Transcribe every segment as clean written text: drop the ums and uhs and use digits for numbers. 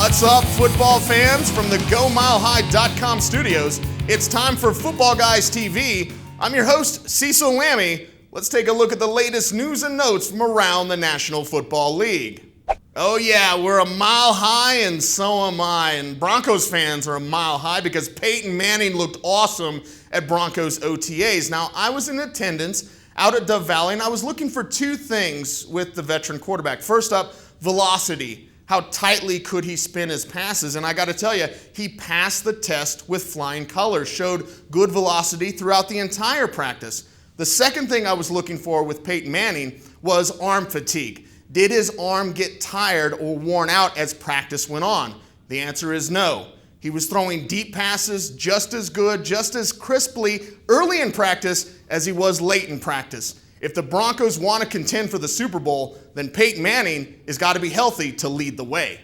What's up, football fans? From the GoMileHigh.com studios, it's time for Football Guys TV. I'm your host, Cecil Lammey. Let's take a look at the latest news and notes from around the National Football League. Oh yeah, we're a mile high and so am I. And Broncos fans are a mile high because Peyton Manning looked awesome at Broncos OTAs. Now, I was in attendance out at Dove Valley and I was looking for two things with the veteran quarterback. First up, velocity. How tightly could he spin his passes? And I got to tell you, he passed the test with flying colors, showed good velocity throughout the entire practice. The second thing I was looking for with Peyton Manning was arm fatigue. Did his arm get tired or worn out as practice went on? The answer is no. He was throwing deep passes just as good, just as crisply early in practice as he was late in practice. If the Broncos want to contend for the Super Bowl, then Peyton Manning has got to be healthy to lead the way.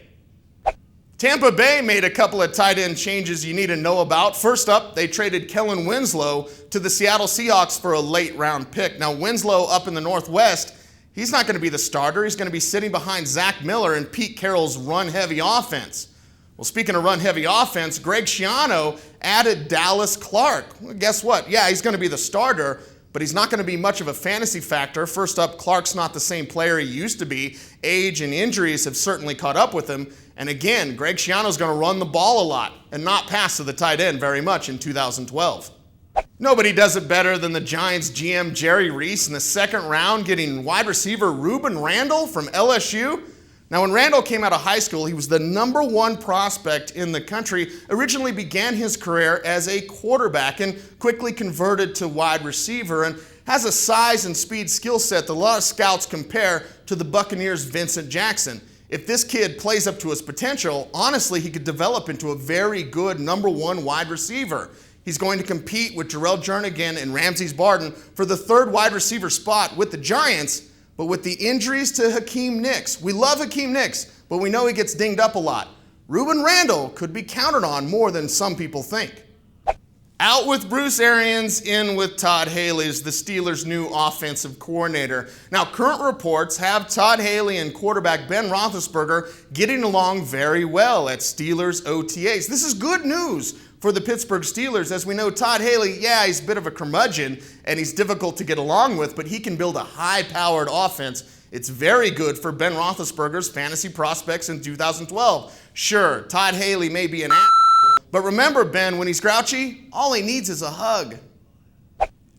Tampa Bay made a couple of tight end changes you need to know about. First up, they traded Kellen Winslow to the Seattle Seahawks for a late round pick. Now, Winslow up in the Northwest, he's not going to be the starter. He's going to be sitting behind Zach Miller and Pete Carroll's run-heavy offense. Well, speaking of run-heavy offense, Greg Schiano added Dallas Clark. Well, guess what? Yeah, he's going to be the starter, but he's not going to be much of a fantasy factor. First up, Clark's not the same player he used to be. Age and injuries have certainly caught up with him. And again, Greg Schiano's going to run the ball a lot and not pass to the tight end very much in 2012. Nobody does it better than the Giants GM Jerry Reese in the second round, getting wide receiver Rueben Randle from LSU. Now, when Randle came out of high school, he was the #1 prospect in the country, originally began his career as a quarterback and quickly converted to wide receiver and has a size and speed skill set that a lot of scouts compare to the Buccaneers' Vincent Jackson. If this kid plays up to his potential, honestly, he could develop into a very good #1 wide receiver. He's going to compete with Jarrell Jernigan and Ramses Barden for the third wide receiver spot with the Giants. But with the injuries to Hakeem Nicks, we love Hakeem Nicks, but we know he gets dinged up a lot. Rueben Randle could be counted on more than some people think. Out with Bruce Arians, in with Todd Haley as the Steelers' new offensive coordinator. Now, current reports have Todd Haley and quarterback Ben Roethlisberger getting along very well at Steelers OTAs. This is good news for the Pittsburgh Steelers. As we know, Todd Haley, yeah, he's a bit of a curmudgeon and he's difficult to get along with, but he can build a high-powered offense. It's very good for Ben Roethlisberger's fantasy prospects in 2012. Sure, Todd Haley may be an ass, but remember, Ben, when he's grouchy, all he needs is a hug.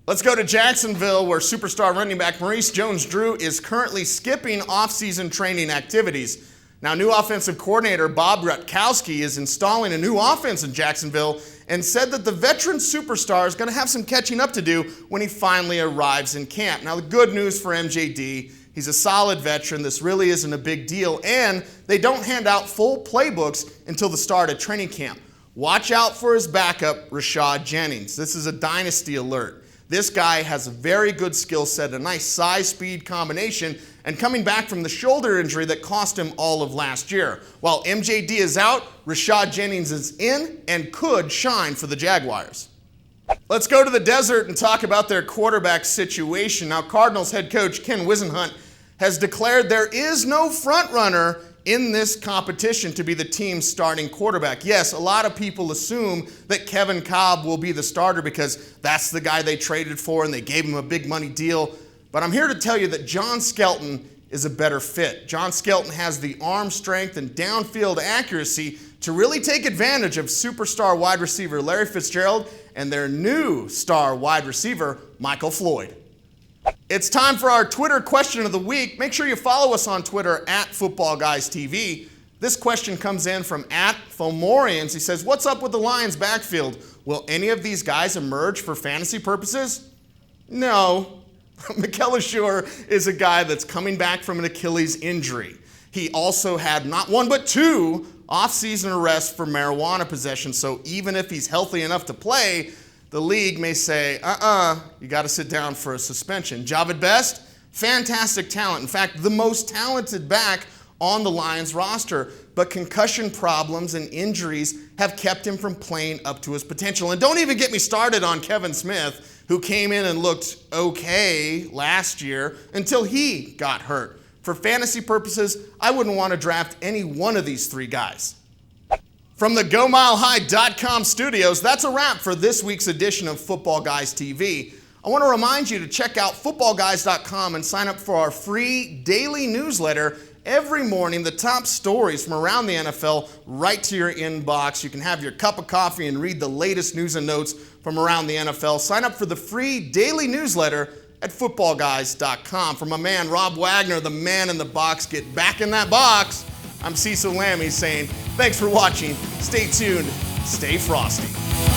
Let's go to Jacksonville, where superstar running back Maurice JonesDrew is currently skipping off-season training activities. Now, new offensive coordinator Bob Rutkowski is installing a new offense in Jacksonville and said that the veteran superstar is going to have some catching up to do when he finally arrives in camp. Now, the good news for MJD, he's a solid veteran. This really isn't a big deal, and they don't hand out full playbooks until the start of training camp. Watch out for his backup, Rashad Jennings. This is a dynasty alert. This guy has a very good skill set, a nice size-speed combination, and coming back from the shoulder injury that cost him all of last year. While MJD is out, Rashad Jennings is in and could shine for the Jaguars. Let's go to the desert and talk about their quarterback situation. Now, Cardinals head coach Ken Wisenhunt has declared there is no front-runner in this competition to be the team's starting quarterback. Yes, a lot of people assume that Kevin Kolb will be the starter because that's the guy they traded for and they gave him a big money deal. But I'm here to tell you that John Skelton is a better fit. John Skelton has the arm strength and downfield accuracy to really take advantage of superstar wide receiver Larry Fitzgerald and their new star wide receiver, Michael Floyd. It's time for our Twitter question of the week. Make sure you follow us on Twitter at FootballGuysTV. This question comes in from @Fomorians. He says, what's up with the Lions backfield? Will any of these guys emerge for fantasy purposes? No. Mikel Ashur is a guy that's coming back from an Achilles injury. He also had not one but 2 off-season arrests for marijuana possession, so even if he's healthy enough to play, the league may say, you got to sit down for a suspension. Javid Best, fantastic talent. In fact, the most talented back on the Lions roster, but concussion problems and injuries have kept him from playing up to his potential. And don't even get me started on Kevin Smith, who came in and looked okay last year until he got hurt. For fantasy purposes, I wouldn't want to draft any one of these 3 guys. From the GoMileHigh.com studios, that's a wrap for this week's edition of Football Guys TV. I want to remind you to check out Footballguys.com and sign up for our free daily newsletter. Every morning, the top stories from around the NFL right to your inbox. You can have your cup of coffee and read the latest news and notes from around the NFL. Sign up for the free daily newsletter at Footballguys.com. For my man, Rob Wagner, the man in the box, get back in that box. I'm Cecil Lammey saying thanks for watching. Stay tuned. Stay frosty.